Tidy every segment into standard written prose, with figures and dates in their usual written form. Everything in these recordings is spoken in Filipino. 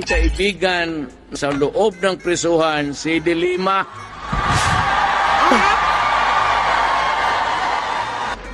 kaibigan sa loob ng prisuhan, si De Lima.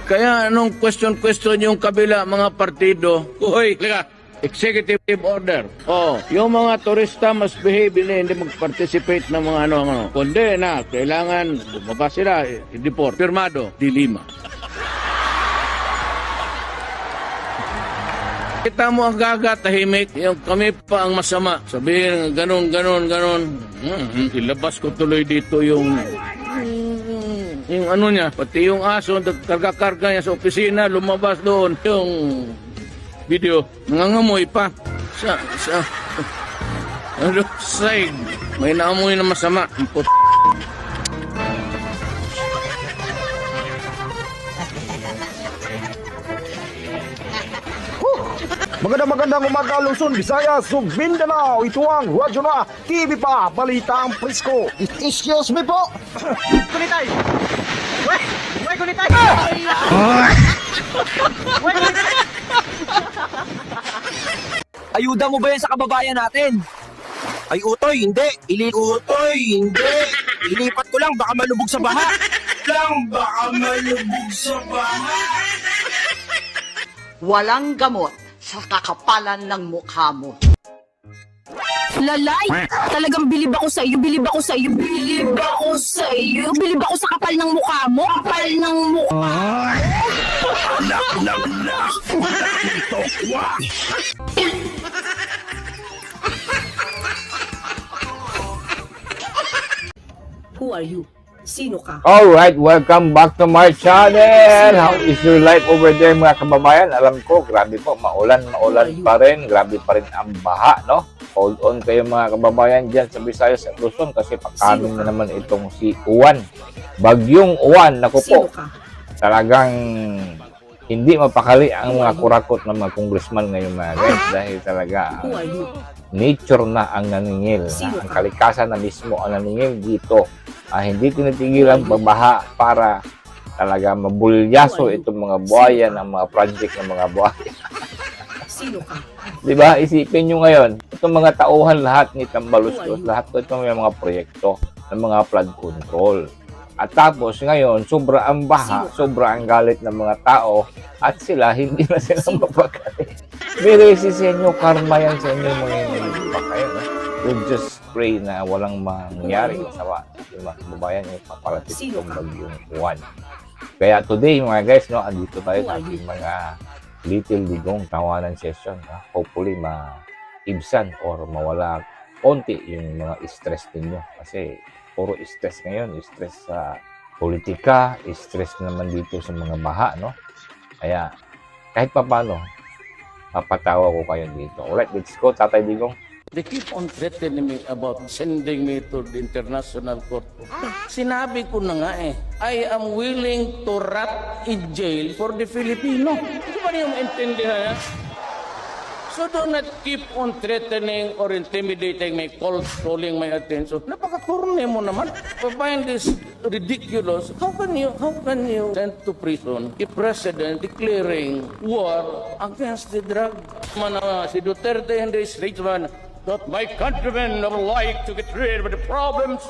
Kaya anong question yung kabila mga partido? Hoy, liga, executive order. Yung mga turista mas behave na hindi mag-participate ng mga ano. Kundi na, kailangan lumabas sila, i-deport. Firmado, De Lima. Kita mo ang gaga, tahimik. Yung kami pa ang masama. Sabihin, ganon. Ilabas ko tuloy dito yung ano niya, pati yung aso, karga-karga niya sa opisina, lumabas doon. Yung video, nangangamoy pa. Ano, side. May naamoy na masama. Magandang umaga Luzon, Visayas, ug Mindanao. Ito ang Radyo na TV pa, Balitang Presko. Excuse me po. Kunitay! Wey, kunitay! Ayuda mo ba yan sa kababayan natin? Ay, Utoy, hindi. Ilipat ko lang, baka malubog sa baha. Walang gamot sa kakapalan ng mukha mo. Lalay! Talagang bilib ako sa iyo. Bilib ako sa kapal ng mukha mo. Who are you? Sino ka? Alright, welcome back to my channel. How is your life over there mga kababayan? Alam ko, grabe po, maulan pa rin. Grabe pa rin ang baha, no? Hold on kayo mga kababayan dyan sa Visayas at Luzon kasi pagkamin na naman itong si Uwan. Bagyong Uwan, naku po. Talagang hindi mapakali ang mga kurakot ng mga congressman ngayon mga guys dahil talaga nature na ang naningil. Ang kalikasan na mismo ang naningil dito. Hindi tinitigilan pagbaha para talaga mabulyaso itong mga buhaya ng mga project ng mga buhaya. Sino ka? Diba? Isipin nyo ngayon, itong mga tauhan lahat ni Tambaluslos, lahat ko itong mga proyekto ng mga flood control. At tapos ngayon, sobra ang baha, sobra ang galit ng mga tao at sila, hindi na sila mapagalit. May resisenyo, karma yan sa inyo mga pa kayo. We just pray na walang mangyari sa mga kababayan yung paparating itong bagyong Uwan. Kaya today mga guys, no, andito tayo sa ating mga little digong tawanan session. Hopefully maibsan or mawala konti yung mga stress ninyo. Kasi puro stress ngayon, stress sa politika, stress naman dito sa mga baha, no? Kaya kahit pa paano, papatawa ko kayo dito. Alright, let's go, Tatay Digong. They keep on threatening me about sending me to the International Court. Sinabi ko na nga I am willing to rot in jail for the Filipino. Hindi ba niyo maintindihan yan? So do not keep on threatening or intimidating me, calling my attention. Napaka-corny mo naman. I find this ridiculous. How can you send to prison a president declaring war against the drug? Si Duterte and the statesman, that my countrymen would like to get rid of the problems.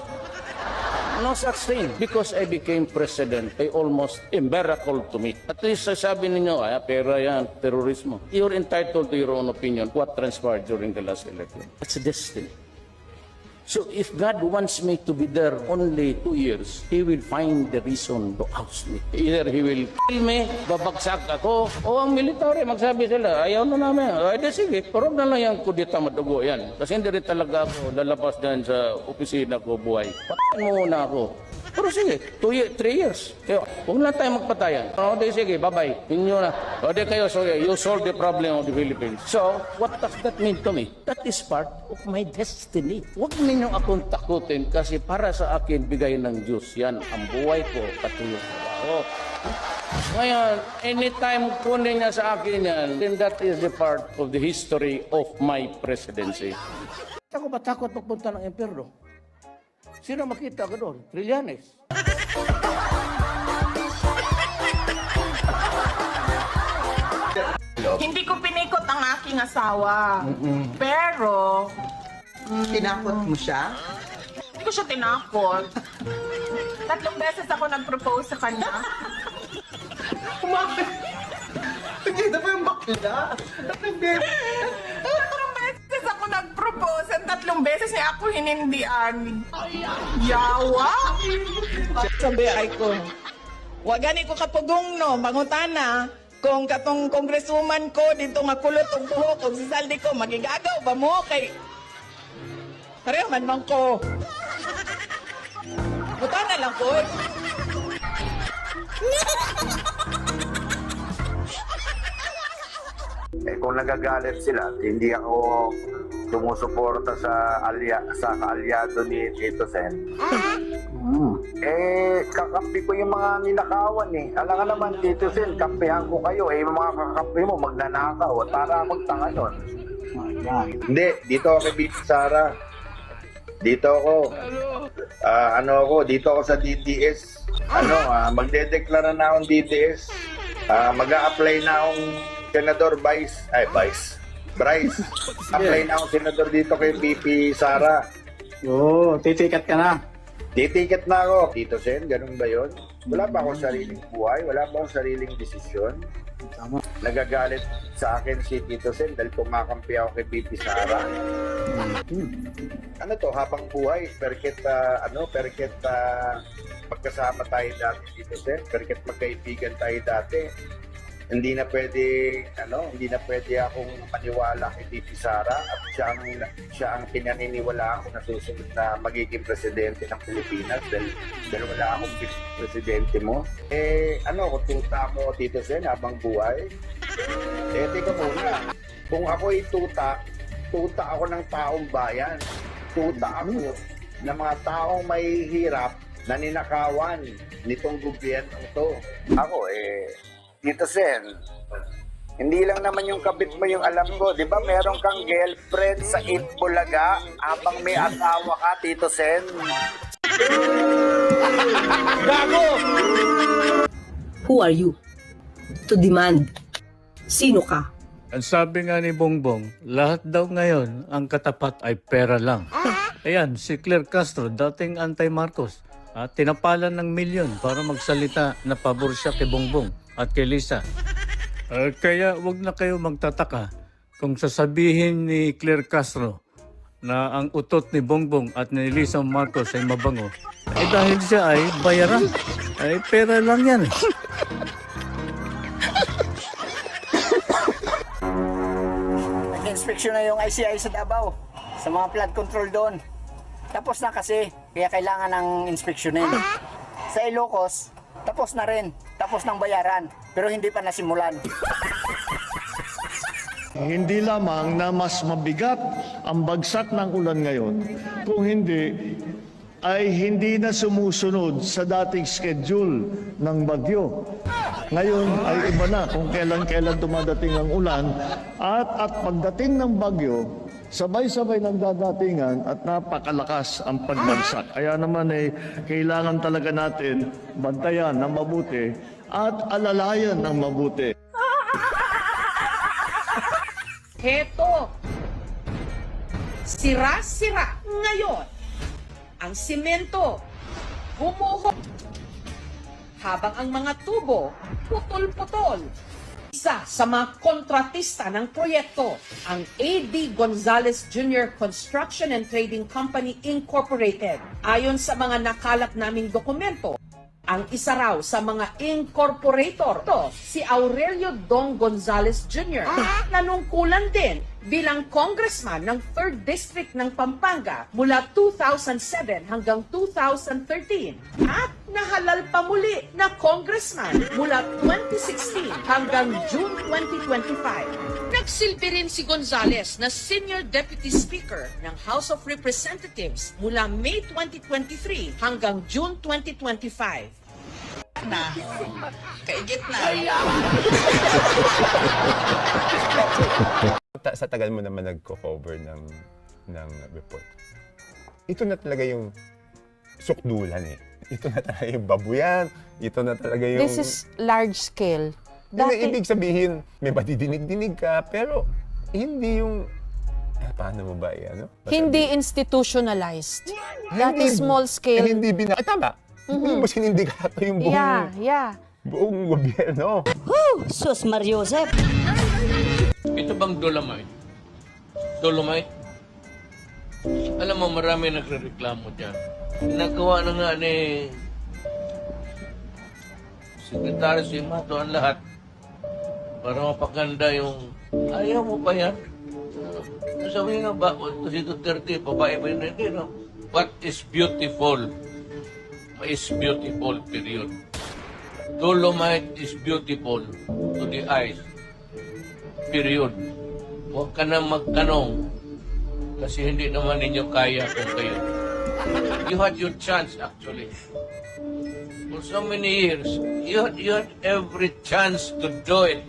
No such thing. Because I became president, ay almost a miracle to me. At least sasabi ninyo, pera yan, terorismo. You're entitled to your own opinion, what transpired during the last election. That's destiny. So if God wants me to be there only 2 years, He will find the reason to oust me. Either He will kill me, babagsak ako, o ang military, magsabi sila, ayaw na namin. Ay, sige, pero na lang yung kudita madugo yan. Kasi hindi rin talaga ako lalabas dyan sa opisina ko buhay. Patayin mo muna ako. Pero sige, 3 years. Kaya, huwag lang tayo magpatayan. O, di sige, bye-bye. Inyo na. O, di kayo, so you solve the problem of the Philippines. So, what does that mean to me? That is part of my destiny. Huwag ninyong akong takutin kasi para sa akin, bigay ng Diyos yan. Ang buhay ko, pati yung trabaho. Ngayon, anytime kunin niya sa akin yan, then that is the part of the history of my presidency. Ako ba takot magpunta ng impyerno? Sino makita ka doon? Trillanes. Hindi ko pinikot ang aking asawa. Pero, Tinakot mo siya? hindi ko siya tinakot. 3 beses ako nag-propose sa kanya. Hindi na ba yung bakla? 3 beses ako nag-propose at 3 beses niya ako hinindian. Yawa? Sabi ay ko, wa gani ko kapugong no, mangutana, kung katong congresswoman ko dito nga kulot og buhok og sisaldi ko magigagaw ba mo kay pareho man man ko. Mutana lang ko. Kung nagagalit sila, hindi ako sumusuporta sa kaalyado ni Tito Sen. Kakampi ko yung mga ninakawan eh. Alam ka naman, Tito Sen, kampihan ko kayo. Yung mga kakampi mo, magnanakaw. Para magtanga nun. Hindi, dito ako kay Bibi Sara. Dito ako. Dito ako sa DDS. Magdedeklara na akong DDS. Mag-a-apply na akong Senador Bryce. Apply na akong senador dito kay BP Sara. Oo, titikat ka na. Titiket na ako. Tito Sen, ganun ba yun? Wala ba akong sariling buhay? Wala ba akong sariling desisyon? Nagagalit sa akin si Tito Sen dahil kumakampi ako kay BP Sara. Ano to, habang buhay, perket magkasama tayo dati, Tito Sen, perket magkaibigan tayo dati. Hindi na pwede akong maniwala kay BP Sara at siya ang pinaniniwalaan ko na susunod na magiging presidente ng Pilipinas dahil wala akong presidente mo. Tuta mo, Tito Sen, habang buhay? Teka muna. Kung ako'y tuta ako ng taong bayan. Tuta ako ng mga taong may hirap na ninakawan nitong gobyerno to. Ako Tito Sen, hindi lang naman yung kabit mo yung alam ko. Di ba meron kang girlfriend sa Itbulaga habang may asawa ka, Tito Sen? Gago! Who are you? To demand. Sino ka? Ang sabi nga ni Bongbong, lahat daw ngayon ang katapat ay pera lang. Ayan, si Claire Castro, dating anti-Marcos, tinapalan ng milyon para magsalita na pabor siya kay Bongbong at kay Lisa. Kaya wag na kayo magtataka kung sasabihin ni Claire Castro na ang utot ni Bongbong at ni Lisa Marcos ay mabango. Dahil siya ay bayaran. Ay pera lang yan eh. Nag-inspeksyon na yung ICI sa Davao sa mga flood control doon. Tapos na kasi, kaya kailangan ng inspeksyonin. Sa Ilocos, tapos na rin. Tapos ng bayaran, pero hindi pa nasimulan. Hindi lamang na mas mabigat ang bagsak ng ulan ngayon, kung hindi ay hindi na sumusunod sa dating schedule ng bagyo. Ngayon ay iba na kung kailan dumadating ang ulan at pagdating ng bagyo, sabay-sabay nagdadatingan at napakalakas ang pagbagsak. Kaya naman kailangan talaga natin bantayan ng mabuti at alalayan ng mabuti. Heto, sira-sira ngayon ang simento, humuhok, habang ang mga tubo putol-putol. Isa sa mga kontratista ng proyekto, ang A.D. Gonzalez Jr. Construction and Trading Company Incorporated. Ayon sa mga nakalap naming dokumento, ang isa raw sa mga incorporator si Aurelio Dong Gonzalez Jr. nanungkulan din bilang congressman ng 3rd District ng Pampanga mula 2007 hanggang 2013 at nahalal pa muli na congressman mula 2016 hanggang June 2025. Nagsilbi rin si Gonzalez na Senior Deputy Speaker ng House of Representatives mula May 2023 hanggang June 2025. Na, kaigit na. Sa tagal mo naman nagko-cover ng report. Ito na talaga yung sukdulan eh. Ito na talaga yung babuyan. Ito na talaga yung... This is large scale. Hindi, ibig sabihin, may madidinig-dinig ka, pero hindi yung, paano mo ba yan? Hindi institutionalized. That is small scale. Hindi tama. Hindi mo sinindikato yung buong gobyerno. Sus Mariosep. Ito bang Dolomite? Dolomite? Alam mo, marami nagre-reklamo dyan. Nagawa na nga ni Secretary Simato ang lahat para mapaganda yung ayaw mo pa yan. Sabi nga ba, si Duterte, babae ba yun? Hindi, no? What is beautiful is beautiful, period. Dolomite is beautiful to the eyes, period. Huwag ka na magtanong kasi hindi naman ninyo kaya kung kayo. You had your chance actually. For so many years, you had every chance to do it.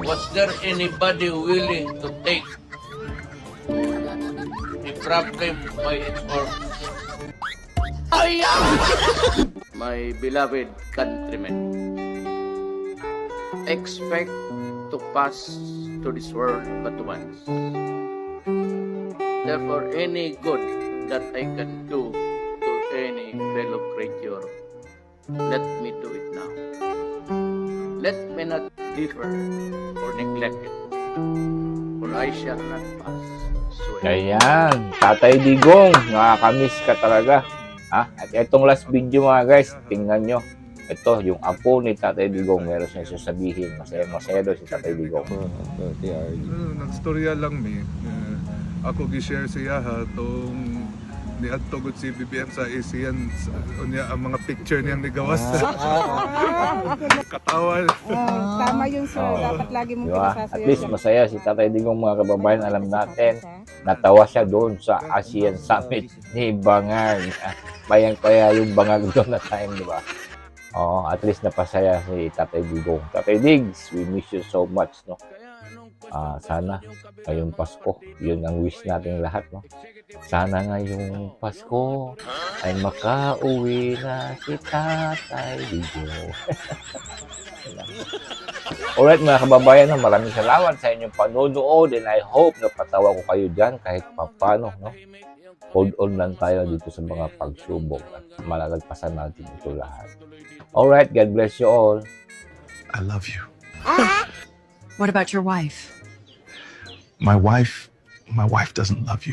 Was there anybody willing to take the problem by its own? My beloved countrymen, expect to pass to this world but once. Therefore, any good that I can do to any fellow creature, let me do it now. Let me not differ or neglect it, for I shall not pass. Ayan, Tatay Digong, nakakamiss ka talaga. Ha? At itong last video mga guys, tingnan nyo. Ito, yung apo ni Tatay Digong, meron siya sasabihin. Masaya daw si Tatay Digong. Nagstorya lang ako gi-share siya tong ni adto gud si BBM sa ASEAN unya ang mga picture niyang nigawas. Katawa. Tama yun, sir. Dapat lagi mong Diba? At least masaya si Tatay Digong, mga kababayan. Alam natin, natawa siya doon sa ASEAN Summit ni Bangag. Bayang-paya yung Bangag doon na time, di ba? Oo, at least napasaya si Tatay Digong. Tatay Digs, we miss you so much, no? Sana ngayong Pasko, yun ang wish natin lahat, no? Sana ngayong Pasko ay makauwi na si Tatay Digong. Alright mga kababayan, no? Maraming salamat sa inyong panonood and I hope na patawa ko kayo dyan kahit papano, no? Hold on lang tayo dito sa mga pagsubok at malalagpasan natin ito lahat. Alright, God bless you all. I love you. What about your wife? My wife doesn't love you.